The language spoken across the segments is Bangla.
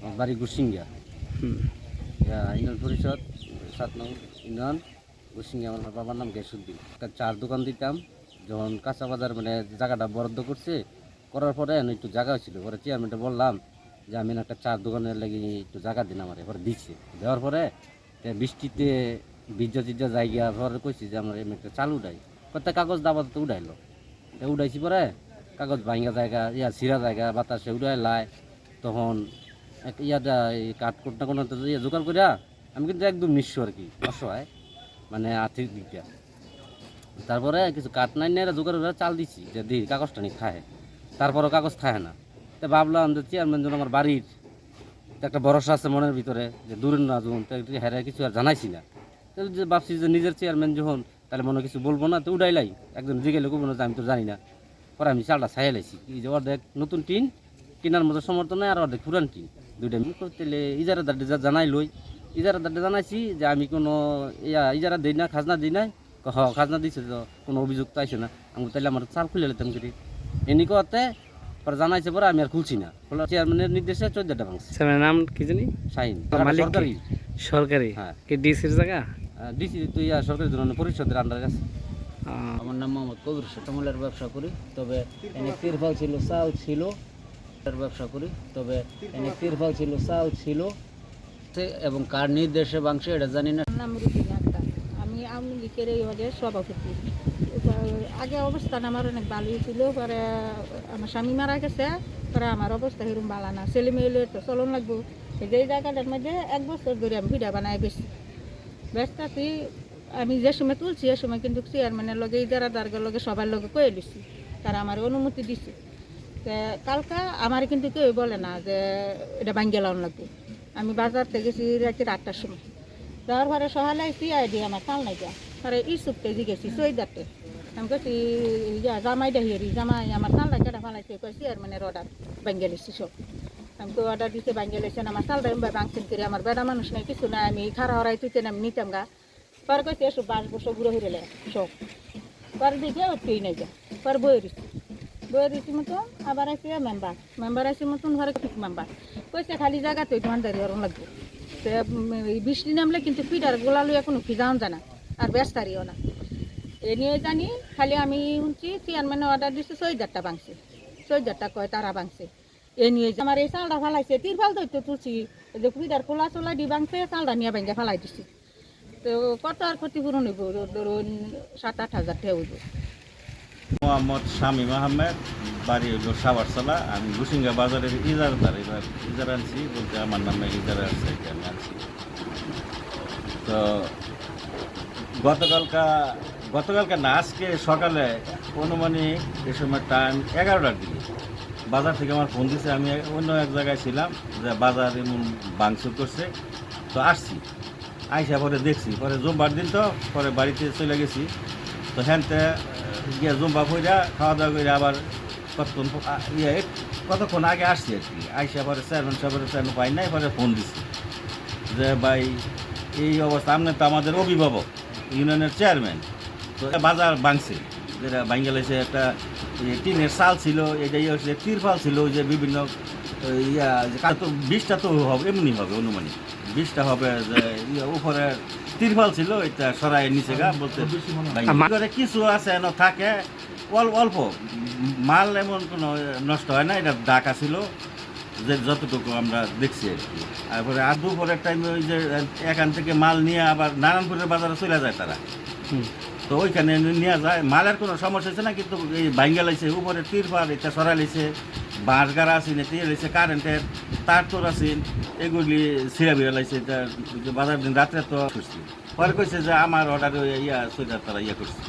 আমার বাড়ি গুসিঙ্গা। হুম। ইউনিয়ন পরিষদ ৭ নং ইউনিয়ন গুসিঙ্গা। আমার বাবার নাম গেসুদ্দিন। একটা চার দোকান দিতাম। যখন কাঁচা বাজার মানে জায়গাটা বরাদ্দ করছে, করার পরে একটু জায়গা ছিল, পরে চেয়ারম্যানটা বললাম যে আমি একটা চার দোকানের লাগি একটু জায়গা দিন আমার। এবার দিচ্ছে, দেওয়ার পরে বৃষ্টিতে ভিজা টিজা জায়গা পরে কইছি যে আমার এমনি একটা চাল উঠাই, প্রত্যেক কাগজ দাবাত তো উঠাইলো। উঠাইছি পরে কাগজ ভাঙ্গা জায়গা ছিঁড়া জায়গা বাতাসে উড়াই লাই। তখন ইয়াটা এই কাঠ কোটনা কোনো জোগাড় করিয়া আমি কিন্তু একদম নিঃস্ব আর কি, অসহায় মানে আর্থিক দিকটা। তারপরে কিছু কাঠ নাই নিয়ে জোগাড় করে চাল দিছি যে দিই কাগজটা নিয়ে খায়। তারপরও কাগজ খায় না। তো ভাবলাম যে চেয়ারম্যান যখন আমার বাড়ির একটা ভরসা আছে মনের ভিতরে যে দূরের না যখন হেরে কিছু আর জানাইছি না, তাহলে যে ভাবছি যে নিজের চেয়ারম্যান যখন তাহলে মনে কিছু বলবো না, তো উড়াইলাই একজন জিগেলে কবো না যে আমি তো জানি না। পরে আমি চালটা ছাইয়া লাইছি কি যে অর্ধেক নতুন টিন কেনার মতো সমর্থন নেই, আর অর্ধেক পুরান টিন দুইটা মিল করতে ইজারাদারটি যা জানাই লই। ইজারাদারটি জানাইছি যে আমি কোনো ইজারা দিই না, খাজনা দিই নাই। খাজনা দিছে তো কোনো অভিযোগ তো আইসে না। আমি তাহলে আমার চাল খুলে নিতাম করি এনি করতে। পরে জানাইছে পরে আমি আর খুলছি না, খোলা চেয়ারম্যানের নির্দেশে 14টা ভাঙছি। স্যারের নাম কি জানি? শাহিন। মালিক কি? সরকারি। সরকারি? হ্যাঁ। কি ডিসির জায়গা? ডিসি তো সরকারি ধরনের পরিষদের আন্ডারে আছে। আমার নাম মোহাম্মদ কবির, ছোটমূলের ব্যবসা করি। তবে এনে তিরফল ছিল, চাল ছিল। ব্যবসা করি, তবে এনে তিরফল ছিল, চাল ছিল এবং কার নির্দেশে বাংশ এটা জানি না। নাম রুবিনা আক্তার। আমি আওয়ামী লীগের এই ওয়ার্ডের সভাপতি। আগে অবস্থান আমার অনেক ভালোই ছিল, পরে আমার স্বামী মারা গেছে, পরে আমার অবস্থা সেরকম ভালো না। ছেলে মেয়ে তো চলন লাগবো। এই জায়গাটার মধ্যে 1 বছর ধরে আমি ভিডিও বানাই বেশি ব্যস্ত আছি। আমি যে সময় তুলছি এ সময় কিন্তু চেয়ারম্যানের লগে ইজারাদারের লগে সবার লগে কয়ে দিচ্ছি, তারা আমার অনুমতি দিচ্ছে। তো কালকা আমার কিন্তু কেউ বলে না যে এটা ভাঙ্গে লাউন লাগবে। আমি বাজার থেকে গেছি রাতে 8টার সময়, যাওয়ার পরে সহালে আইসি আইডি আমার চাল নাই যা। পরে ইসুপতে জিগেছি চৈদারটে। আমি কেছি জামাই ডাহিয়ারি জামাই আমার চালটা কেটে ফেলাইছে, কই চেয়ারম্যানের অর্ডার ভাঙ্গে লিখছি সব। আমি তো অর্ডার দিতে ভাঙ্গে লেছেন, আমার চালটা ভাঙছেন করে আমার বেড়া মানুষ নাই কিছু নাই, আমি খারা হরাই তুইতেন আমি নিতাম গা। পরে কইছে এসব 5 বছর বুড়ো হয়ে গেলে সব। পরে দেখে উঠতেই নাই যা। পরে বইয়ে দিচ্ছি মতন আবার আসে মেম্বার আসে মতন ঘরে ঠিক মেম্বার কইছে খালি জায়গা তো দোকানদারি ওরম লাগবে। তো বৃষ্টি নামলে কিন্তু পিঠার গোলা লইয়া কোনো ফিজাও জানা আর ব্যস্তারিও না। এ নিয়ে জানি খালি আমি শুনছি চেয়ারম্যানে অর্ডার দিচ্ছে 14টা ভাঙছে, 14টা কয় তারা ভাঙছে। এ নিয়ে আমার এই চালটা ফালাইছে, তিরপাল দৈত্য তুলছি, যে পিঠার কোলা চোলা দি ভাঙছে, চালটা নিয়ে ভাঙ্গে ফালাই দিছি। তো কত আর ক্ষতিপূরণ হইব, ধরুন 7-8 হাজার টাকা হইব। মোহাম্মদ শামীম আহমেদ, বাড়ি হইল সাবারসালা। আমি গুসিঙ্গা বাজারের ইজারাদার। এবার ইজারা আনছি বলতে আমার নামে ইজারা আছে, এটা আমি আনছি। তো গতকালকে না, আজকে সকালে অনুমানিক এ সময় টাইম 11টার দিকে বাজার থেকে আমার ফোন দিছে। আমি অন্য এক জায়গায় ছিলাম, যে বাজার এমন ভাঙচুর করছে। তো আসছি, আইসা পরে দেখছি, পরে জুম্বার দিন তো পরে বাড়িতে চলে গেছি। তো হ্যানতে গিয়ে জুম্বা কইরা খাওয়া দাওয়া করে আবার কতক্ষণ আগে আসছি আর কি। আইসা পরে চেয়ারম্যান সাহেবের পাই নাই, পরে ফোন দিছি যে ভাই এই অবস্থা, আপনি তো আমাদের অভিভাবক, ইউনিয়নের চেয়ারম্যান। তো বাজার ভাঙছে, যেটা ভাঙ্গে লাইছে। একটা টিনের চাল ছিল, এটা হচ্ছে তিরপাল ছিল, ওই যে বিভিন্ন তো 20টা তো হবে, এমনি হবে অনুমানিক 20টা হবে। যে উপরে তিরপাল ছিল, এটা সরাই নিচে গা বলতে কিছু আছে না থাকে অল্প মাল, এমন কোনো নষ্ট হয় না। এটা ঢাকা ছিল যে যতটুকু আমরা দেখছি আর কি। তারপরে আর দুপুরের টাইমে ওই যে এখান থেকে মাল নিয়ে আবার নারায়ণপুরের বাজারে চলে যায় তারা। তো ওইখানে নিয়ে যায়, মালের কোনো সমস্যা হচ্ছে না। কিন্তু এই ভাঙ্গা লাইছে, উপরে তিরপাল এটা সরাই লাইছে, বাঁশ গাড়া আছে, দিয়ে লাইছে, কারেন্টের তার তোর আছে, এগুলি ছিঁড়া বিড়া লাইছে। এটা বাজার দিন রাত্রে তো করছি। পরে কইছে যে আমার অর্ডার সোয়েটার তারা করছে।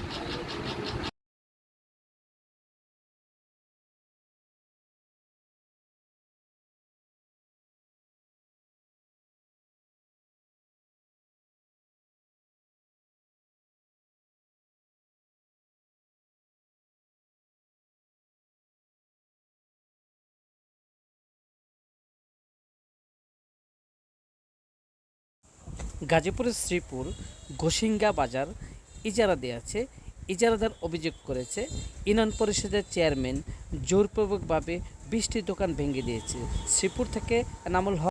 গাজীপুরের শ্রীপুর গোসিঙ্গা বাজার ইজারা দেওয়া আছে। ইজারাদার অভিযোগ করেছে ইউনিয়ন পরিষদের চেয়ারম্যান জোরপূর্বকভাবে 20টি দোকান ভেঙে দিয়েছে। শ্রীপুর থেকে এনামুল হক।